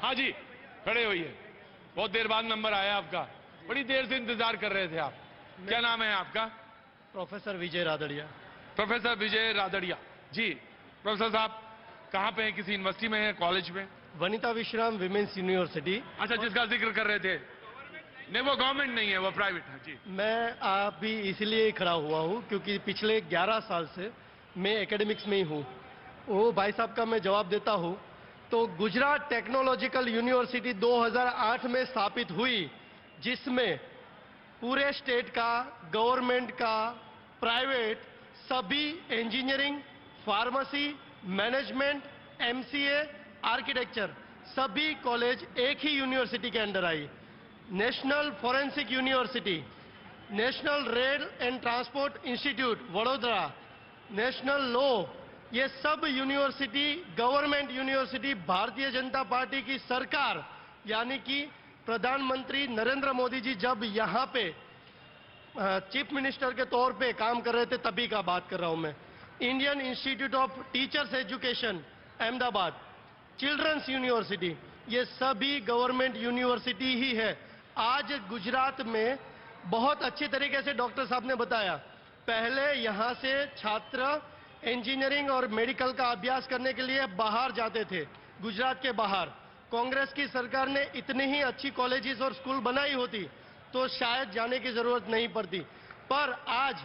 हाँ जी, खड़े होइए। बहुत देर बाद नंबर आया आपका, बड़ी देर से इंतजार कर रहे थे आप। क्या नाम है आपका? प्रोफेसर विजय रादड़िया। प्रोफेसर विजय रादड़िया जी। प्रोफेसर साहब कहाँ पे हैं? किसी यूनिवर्सिटी में है, कॉलेज में? वनिता विश्राम विमेंस यूनिवर्सिटी। अच्छा, जिसका जिक्र कर रहे थे। नहीं, वो गवर्नमेंट नहीं है, वो प्राइवेट है जी। मैं आप भी इसलिए खड़ा हुआ हूँ क्योंकि पिछले 11 साल से मैं एकेडमिक्स में ही हूँ। वो भाई साहब का मैं जवाब देता हूँ। तो गुजरात टेक्नोलॉजिकल यूनिवर्सिटी 2008 में स्थापित हुई, जिसमें पूरे स्टेट का, गवर्नमेंट का, प्राइवेट सभी engineering, pharmacy, management, MCA, architecture सभी कॉलेज एक ही यूनिवर्सिटी के under I. National forensic university, national rail and transport institute Vadodara, national law, ये सब university government university Bharatiya Janata party की सरकार यानी कि प्रधानमंत्री नरेंद्र मोदी जी जब यहाँ पे चीफ मिनिस्टर के तौर पे काम कर रहे थे तभी का बात कर रहा हूं मैं। Indian Institute of Teachers Education Ahmedabad, Children's University, ये सभी गवर्नमेंट यूनिवर्सिटी ही है। आज गुजरात में बहुत अच्छी तरीके से डॉक्टर साहब ने बताया, पहले यहाँ से छात्र इंजीनियरिंग और मेडिकल का अभ्यास करने के लिए बाहर जाते थे, गुजरात के बाहर। कांग्रेस की सरकार ने इतनी ही अच्छी कॉलेजेस और स्कूल बनाई होती तो शायद जाने की जरूरत नहीं पड़ती। पर आज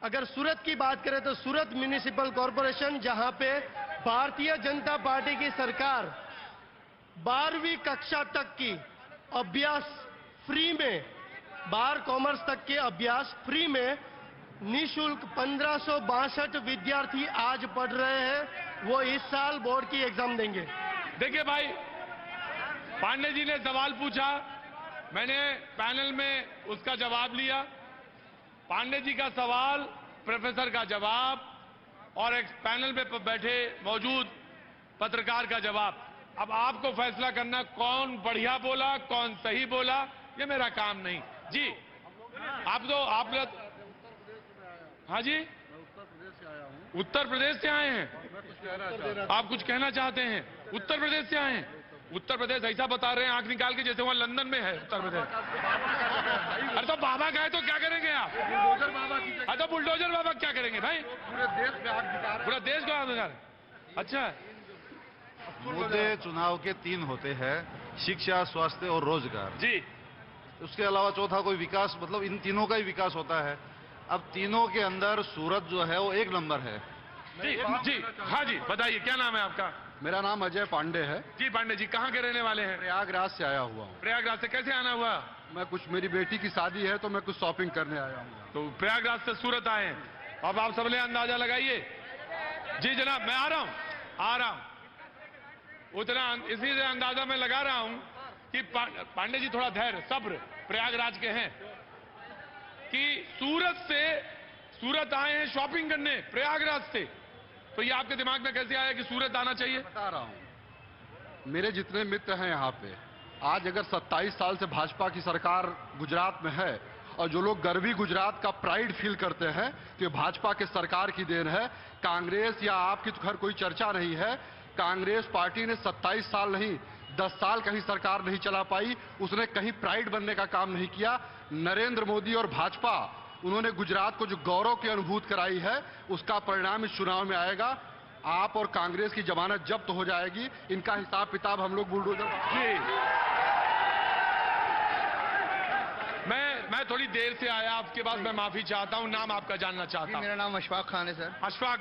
अगर सूरत की बात करें तो सूरत म्युनिसिपल कॉरपोरेशन, जहां पे भारतीय जनता पार्टी की सरकार 12वीं कक्षा तक की अभ्यास फ्री में, बार कॉमर्स तक के अभ्यास फ्री में निःशुल्क 1562 विद्यार्थी आज पढ़ रहे हैं। वो इस साल बोर्ड की एग्जाम देंगे। देखिए भाई, पांडे जी ने सवाल पूछा, मैंने पैनल में उसका जवाब लिया। पांडे जी का सवाल, प्रोफेसर का जवाब और एक पैनल में बैठे मौजूद पत्रकार का जवाब। अब आपको फैसला करना कौन बढ़िया बोला, कौन सही बोला, ये मेरा काम नहीं जी। आप हाँ जी, उत्तर प्रदेश से आए हैं। आप कुछ कहना चाहते हैं? उत्तर प्रदेश से आए हैं। उत्तर प्रदेश ऐसा बता रहे हैं आंख निकाल के जैसे वहां लंदन में है उत्तर प्रदेश। अरे तो बाबा गए तो क्या करेंगे आप? अरे तो बुलडोजर बाबा क्या करेंगे भाई? पूरा देश को आग लगा रहे। अच्छा, मुद्दे चुनाव के 3 होते हैं, शिक्षा, स्वास्थ्य और रोजगार जी। उसके अलावा चौथा कोई विकास, मतलब इन तीनों का ही विकास होता है। अब तीनों के अंदर सूरत जो है वो 1 नंबर है जी। जी हाँ जी, बताइए क्या नाम है आपका? मेरा नाम अजय पांडे है जी। पांडे जी कहाँ के रहने वाले हैं? प्रयागराज से आया हुआ हूँ। प्रयागराज से कैसे आना हुआ? मैं कुछ, मेरी बेटी की शादी है तो मैं कुछ शॉपिंग करने आया हूँ। तो प्रयागराज से सूरत आए हैं। अब आप सबने अंदाजा लगाइए। जी जनाब, मैं आ रहा हूं। उतना इसी से अंदाजा मैं लगा रहा हूं कि पांडे जी थोड़ा धैर्य, सब्र, प्रयागराज के हैं, कि सूरत आए हैं शॉपिंग करने प्रयागराज से। तो ये आपके दिमाग में कैसे आया कि सूरत आना चाहिए? बता रहा हूँ, मेरे जितने मित्र हैं यहाँ पे, आज अगर 27 साल से भाजपा की सरकार गुजरात में है और जो लोग गर्वी गुजरात का प्राइड फील करते हैं कि भाजपा के सरकार की देन है, कांग्रेस या आपकी तो खैर कोई चर्चा नहीं है। कांग्रेस पार्टी ने 27 साल नहीं 10 साल कहीं सरकार नहीं चला पाई, उसने कहीं प्राइड बनने का काम नहीं किया। नरेंद्र मोदी और भाजपा, उन्होंने गुजरात को जो गौरव की अनुभूति कराई है, उसका परिणाम इस चुनाव में आएगा। आप और कांग्रेस की जमानत जब्त हो जाएगी, इनका हिसाब किताब हम लोग बुलडोजर। जी, मैं थोड़ी देर से आया आपके पास, मैं माफी चाहता हूं। नाम आपका जानना चाहता हूं? मेरा नाम अशफाक खान है सर। अशफाक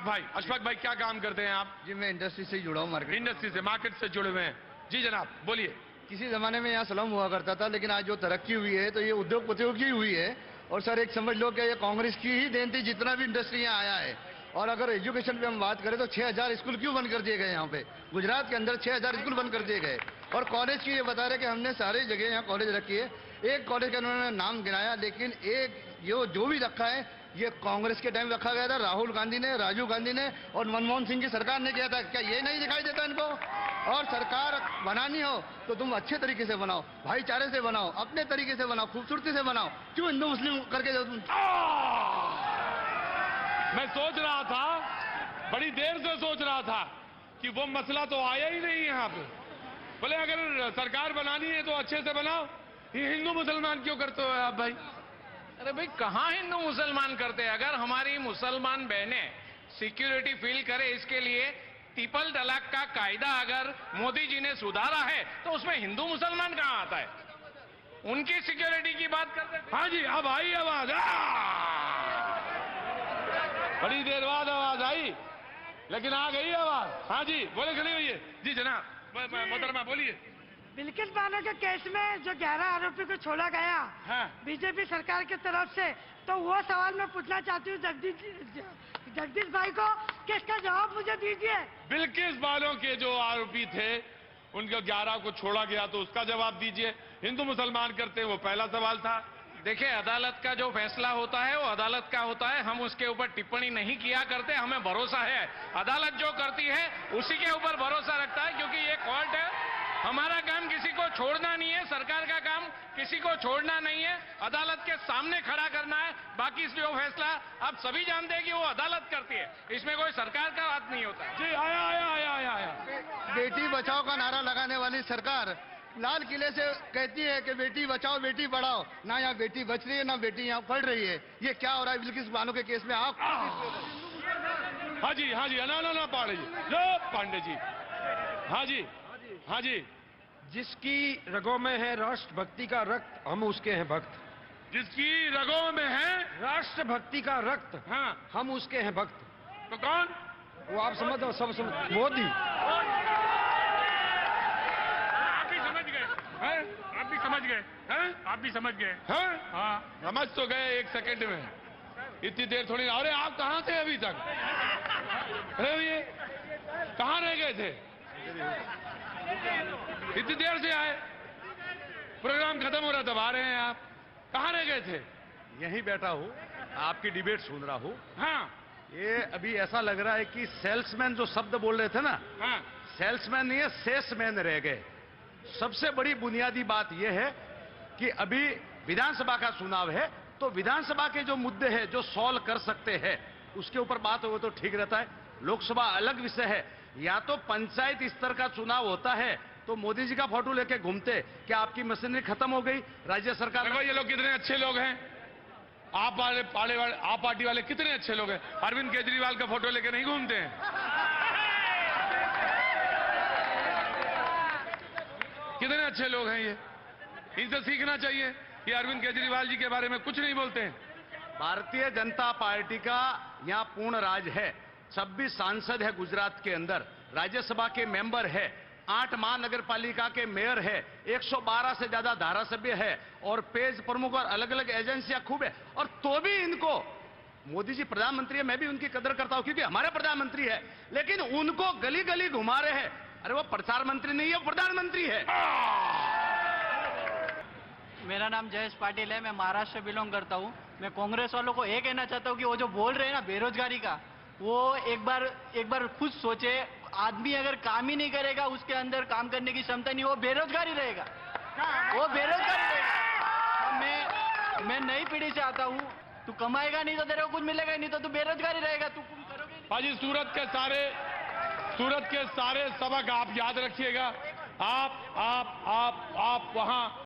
भाई क्या काम करते हैं आप? जी मैं इंडस्ट्री से जुड़ा हूँ, मार्केट से जुड़े हुए हैं। जी जनाब बोलिए। किसी जमाने में यहाँ स्लम हुआ करता था, लेकिन आज जो तरक्की हुई है तो ये उद्योगपतियों की हुई है। और सर एक समझ लो कि ये कांग्रेस की ही देन थी जितना भी इंडस्ट्री यहाँ आया है। और अगर एजुकेशन पे हम बात करें तो 6000 स्कूल क्यों बंद कर दिए गए यहाँ पे? गुजरात के अंदर 6000 स्कूल बंद कर दिए गए। और कॉलेज की ये बता रहे कि हमने सारी जगह यहाँ कॉलेज रखी है। एक कॉलेज का उन्होंने नाम गिनाया, लेकिन एक जो भी रखा है ये कांग्रेस के टाइम रखा गया था, राहुल गांधी ने, राजीव गांधी ने और मनमोहन सिंह की सरकार ने किया था। क्या ये नहीं दिखाई देता इनको? और सरकार बनानी हो तो तुम अच्छे तरीके से बनाओ, भाईचारे से बनाओ, अपने तरीके से बनाओ, खूबसूरती से बनाओ। क्यों हिंदू मुस्लिम करके मैं सोच रहा था, बड़ी देर से सोच रहा था कि वो मसला तो आया ही नहीं यहाँ पे। बोले अगर सरकार बनानी है तो अच्छे से बनाओ, ये हिंदू मुसलमान क्यों करते हो आप भाई? अरे भाई कहाँ हिंदू मुसलमान करते हैं? अगर हमारी मुसलमान बहनें सिक्योरिटी फील करे, इसके लिए ट्रिपल तलाक का कायदा अगर मोदी जी ने सुधारा है तो उसमें हिंदू मुसलमान कहाँ आता है? उनकी सिक्योरिटी की बात करते हैं। हाँ जी, अब आई आवाज, बड़ी देर बाद आवाज आई, लेकिन आ गई आवाज। हाँ जी, बोले खड़ी हुई है जी जनाब, मोहतरमा बोलिए। बिल्किस बानो के केस में जो 11 आरोपी को छोड़ा गया हाँ। बीजेपी सरकार की तरफ से, तो वो सवाल मैं पूछना चाहती हूँ जगदीश भाई को कि इसका जवाब मुझे दीजिए। बिल्किस बानो के जो आरोपी थे उनको 11 को छोड़ा गया, तो उसका जवाब दीजिए। हिंदू मुसलमान करते हैं, वो पहला सवाल था। देखिए, अदालत का जो फैसला होता है वो अदालत का होता है, हम उसके ऊपर टिप्पणी नहीं किया करते। हमें भरोसा है अदालत जो करती है उसी के ऊपर भरोसा रखता है, क्योंकि ये कोर्ट है। हमारा काम किसी को छोड़ना नहीं है, सरकार का काम किसी को छोड़ना नहीं है, अदालत के सामने खड़ा करना है। बाकी जो फैसला आप सभी जानते हैं कि वो अदालत करती है, इसमें कोई सरकार का बात नहीं होता। जी आया। बेटी बचाओ का नारा लगाने वाली सरकार लाल किले से कहती है कि बेटी बचाओ बेटी पढ़ाओ, ना यहाँ बेटी बच रही है ना बेटी यहाँ पढ़ रही है। ये क्या हो रहा है बिल्किस बानो के केस में? आप हाँ जी, ना पांडे जी, जो पांडे जी, हाँ जी। जिसकी रगों में है राष्ट्रभक्ति का रक्त, हम उसके हैं भक्त। जिसकी रगों में है राष्ट्रभक्ति का रक्त, हाँ, हम उसके हैं भक्त। तो कौन? वो आप समझो, सब समझ, मोदी। आप भी समझ गए हैं? आप भी समझ गए हैं? आप भी समझ गए हैं? हाँ, समझ तो गए 1 सेकंड में, इतनी देर थोड़ी। अरे आप कहाँ थे अभी तक? अरे ये कहाँ रह गए थे? इतनी देर से आए, प्रोग्राम खत्म हो रहा तब आ रहे हैं आप, कहाँ रह गए थे? यहीं बैठा हूँ, आपकी डिबेट सुन रहा हूँ। हाँ ये अभी ऐसा लग रहा है कि सेल्समैन जो शब्द बोल रहे थे ना, हाँ, सेल्समैन नहीं है, सेल्समैन रह गए। सबसे बड़ी बुनियादी बात यह है कि अभी विधानसभा का चुनाव है, तो विधानसभा के जो मुद्दे हैं जो सॉल्व कर सकते हैं उसके ऊपर बात हो तो ठीक रहता है। लोकसभा अलग विषय है। या तो पंचायत स्तर का चुनाव होता है तो मोदी जी का फोटो लेके घूमते, क्या आपकी मशीनरी खत्म हो गई? राज्य सरकार, देखो ये लोग कितने अच्छे लोग हैं, आप पार्टी वाले कितने अच्छे लोग हैं। अरविंद केजरीवाल का फोटो लेके नहीं घूमते हैं। कितने अच्छे लोग हैं ये, इनसे सीखना चाहिए। ये अरविंद केजरीवाल जी के बारे में कुछ नहीं बोलते हैं। भारतीय जनता पार्टी का यहाँ पूर्ण राज है। 26 सांसद है गुजरात के अंदर, राज्यसभा के मेंबर है, 8 महानगर पालिका के मेयर है, 112 से ज्यादा धारासभ्य है और पेज प्रमुख और अलग अलग एजेंसियां खूब है। और तो भी इनको, मोदी जी प्रधानमंत्री है, मैं भी उनकी कदर करता हूं क्योंकि हमारे प्रधानमंत्री है, लेकिन उनको गली गली घुमा रहे हैं। अरे वो प्रचार मंत्री नहीं है, वो प्रधानमंत्री है। मेरा नाम जयेश पाटिल है, मैं महाराष्ट्र से बिलोंग करता हूँ। मैं कांग्रेस वालों को ये कहना चाहता हूँ कि वो जो बोल रहे हैं ना बेरोजगारी का, वो एक बार खुद सोचे। आदमी अगर काम ही नहीं करेगा, उसके अंदर काम करने की क्षमता नहीं, वो बेरोजगार ही रहेगा, वो बेरोजगार ही रहेगा। मैं नई पीढ़ी से आता हूँ, तू कमाएगा नहीं तो तेरे को कुछ मिलेगा ही नहीं, तो तू बेरोजगार ही रहेगा, तू कुछ करोगे नहीं। भाजी सूरत के सारे सबक आप याद रखिएगा। आप वहां